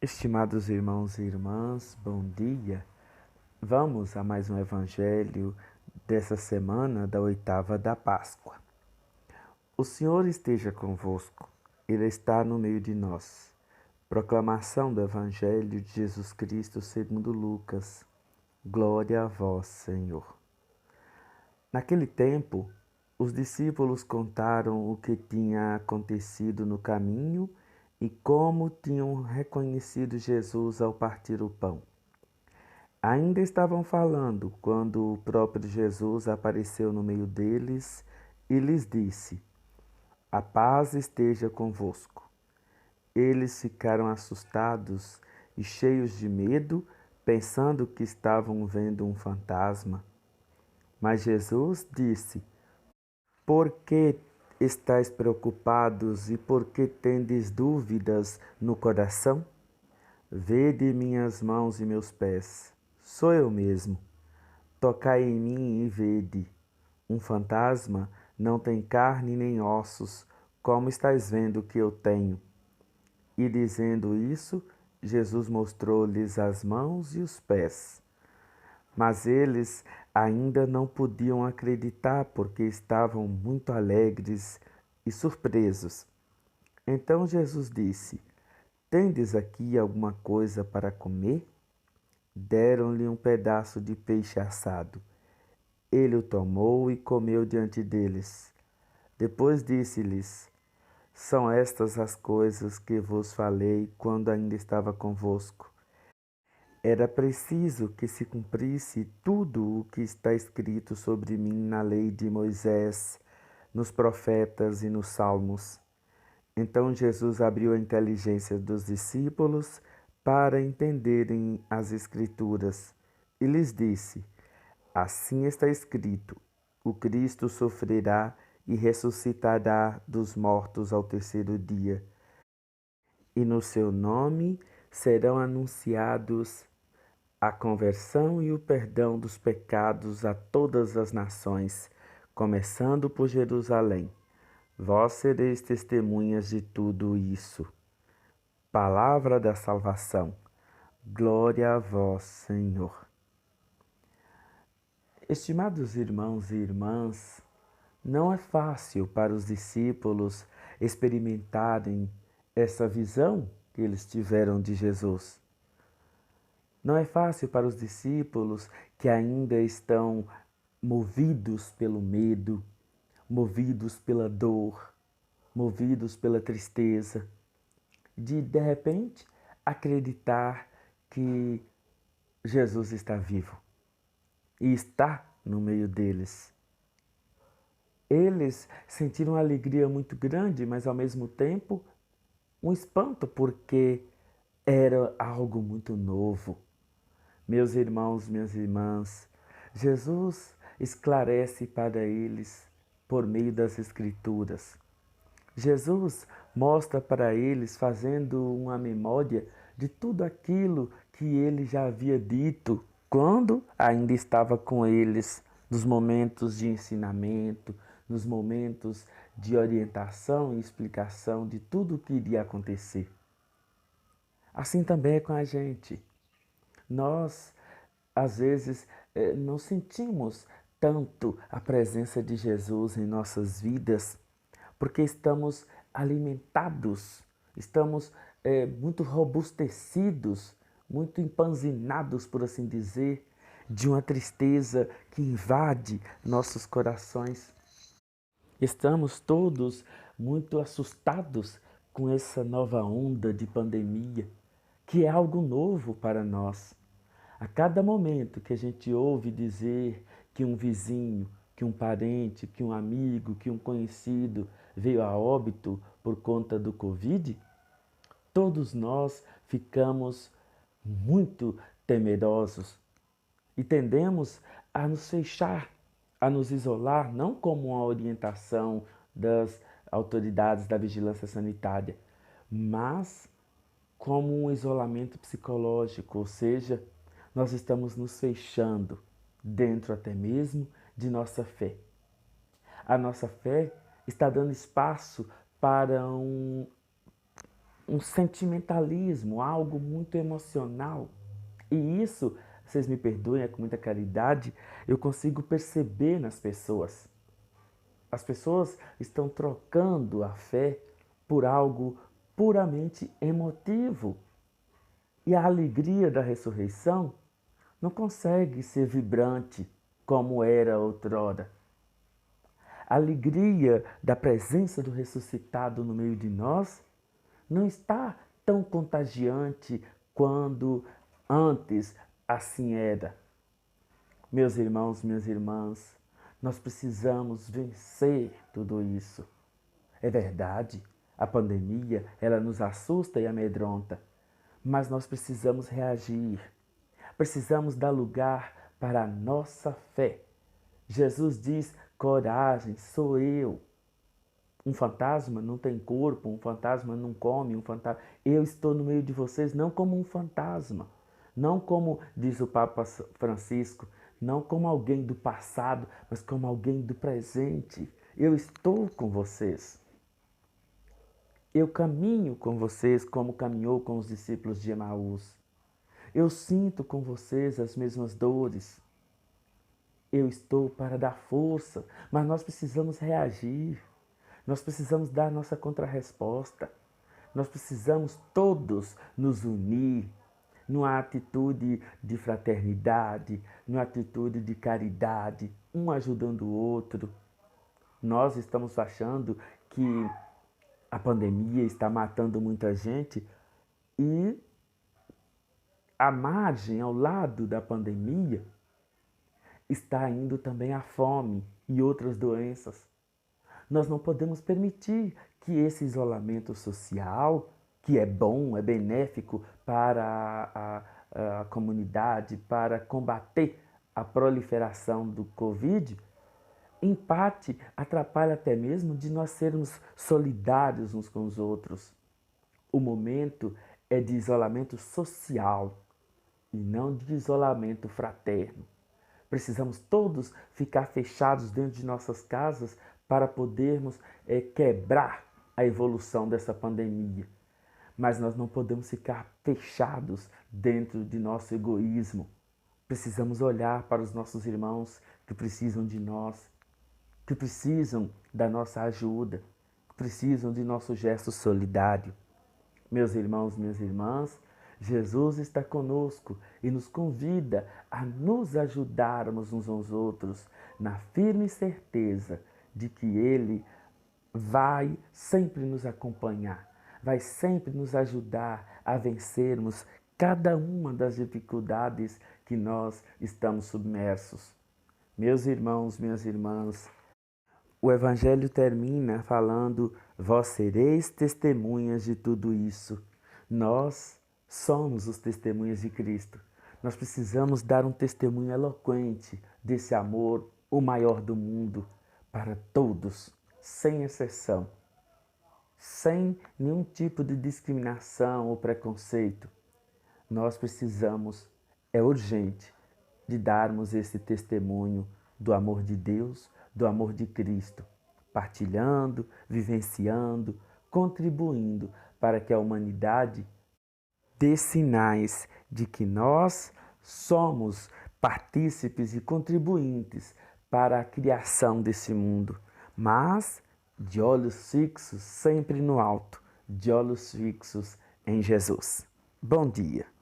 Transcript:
Estimados irmãos e irmãs, bom dia. Vamos a mais um evangelho dessa semana da oitava da Páscoa. O Senhor esteja convosco, Ele está no meio de nós. Proclamação do Evangelho de Jesus Cristo segundo Lucas. Glória a vós, Senhor. Naquele tempo, os discípulos contaram o que tinha acontecido no caminho e como tinham reconhecido Jesus ao partir o pão. Ainda estavam falando quando o próprio Jesus apareceu no meio deles e lhes disse: A paz esteja convosco. Eles ficaram assustados e cheios de medo, pensando que estavam vendo um fantasma. Mas Jesus disse: Por que estáis preocupados e por que tendes dúvidas no coração? Vede minhas mãos e meus pés. Sou eu mesmo. Tocai em mim e vede. Um fantasma não tem carne nem ossos, como estáis vendo que eu tenho. E dizendo isso, Jesus mostrou-lhes as mãos e os pés. Mas eles ainda não podiam acreditar porque estavam muito alegres e surpresos. Então Jesus disse: Tendes aqui alguma coisa para comer? Deram-lhe um pedaço de peixe assado. Ele o tomou e comeu diante deles. Depois disse-lhes: São estas as coisas que vos falei quando ainda estava convosco. Era preciso que se cumprisse tudo o que está escrito sobre mim na lei de Moisés, nos profetas e nos salmos. Então Jesus abriu a inteligência dos discípulos para entenderem as Escrituras e lhes disse: Assim está escrito: o Cristo sofrerá e ressuscitará dos mortos ao terceiro dia, e no seu nome serão anunciados a conversão e o perdão dos pecados a todas as nações, começando por Jerusalém. Vós sereis testemunhas de tudo isso. Palavra da salvação. Glória a vós, Senhor. Estimados irmãos e irmãs, não é fácil para os discípulos experimentarem essa visão que eles tiveram de Jesus. Não é fácil para os discípulos que ainda estão movidos pelo medo, movidos pela dor, movidos pela tristeza, de repente acreditar que Jesus está vivo e está no meio deles. Eles sentiram uma alegria muito grande, mas ao mesmo tempo um espanto, porque era algo muito novo. Meus irmãos, minhas irmãs, Jesus esclarece para eles por meio das Escrituras. Jesus mostra para eles, fazendo uma memória de tudo aquilo que ele já havia dito quando ainda estava com eles, nos momentos de ensinamento, nos momentos de orientação e explicação de tudo o que iria acontecer. Assim também é com a gente. Nós, às vezes, não sentimos tanto a presença de Jesus em nossas vidas, porque estamos alimentados, estamos muito robustecidos, muito empanzinados, por assim dizer, de uma tristeza que invade nossos corações. Estamos todos muito assustados com essa nova onda de pandemia, que é algo novo para nós. A cada momento que a gente ouve dizer que um vizinho, que um parente, que um amigo, que um conhecido veio a óbito por conta do Covid, todos nós ficamos muito temerosos e tendemos a nos fechar, a nos isolar, não como uma orientação das autoridades da vigilância sanitária, mas como um isolamento psicológico, ou seja, nós estamos nos fechando dentro até mesmo de nossa fé. A nossa fé está dando espaço para um sentimentalismo, algo muito emocional. E isso, vocês me perdoem, é com muita caridade, eu consigo perceber nas pessoas. As pessoas estão trocando a fé por algo puramente emotivo. E a alegria da ressurreição não consegue ser vibrante como era outrora. A alegria da presença do ressuscitado no meio de nós não está tão contagiante quando antes assim era. Meus irmãos, minhas irmãs, nós precisamos vencer tudo isso. É verdade, a pandemia, ela nos assusta e amedronta, mas nós precisamos reagir. Precisamos dar lugar para a nossa fé. Jesus diz: coragem, sou eu. Um fantasma não tem corpo, um fantasma não come, um fantasma. Eu estou no meio de vocês não como um fantasma, não como diz o Papa Francisco, não como alguém do passado, mas como alguém do presente. Eu estou com vocês. Eu caminho com vocês como caminhou com os discípulos de Emaús. Eu sinto com vocês as mesmas dores. Eu estou para dar força, mas nós precisamos reagir. Nós precisamos dar nossa contrarresposta. Nós precisamos todos nos unir numa atitude de fraternidade, numa atitude de caridade, um ajudando o outro. Nós estamos achando que a pandemia está matando muita gente e à margem, ao lado da pandemia, está indo também a fome e outras doenças. Nós não podemos permitir que esse isolamento social, que é bom, é benéfico para a comunidade, para combater a proliferação do Covid, empate, atrapalha até mesmo de nós sermos solidários uns com os outros. O momento é de isolamento social e não de isolamento fraterno. Precisamos todos ficar fechados dentro de nossas casas para podermos quebrar a evolução dessa pandemia. Mas nós não podemos ficar fechados dentro de nosso egoísmo. Precisamos olhar para os nossos irmãos que precisam de nós, que precisam da nossa ajuda, que precisam de nosso gesto solidário. Meus irmãos, minhas irmãs, Jesus está conosco e nos convida a nos ajudarmos uns aos outros na firme certeza de que Ele vai sempre nos acompanhar, vai sempre nos ajudar a vencermos cada uma das dificuldades que nós estamos submersos. Meus irmãos, minhas irmãs, o Evangelho termina falando: vós sereis testemunhas de tudo isso. Nós somos os testemunhas de Cristo. Nós precisamos dar um testemunho eloquente desse amor, o maior do mundo, para todos, sem exceção, sem nenhum tipo de discriminação ou preconceito. Nós precisamos, é urgente, de darmos esse testemunho do amor de Deus, do amor de Cristo, partilhando, vivenciando, contribuindo para que a humanidade dê sinais de que nós somos partícipes e contribuintes para a criação desse mundo, mas de olhos fixos sempre no alto, de olhos fixos em Jesus. Bom dia.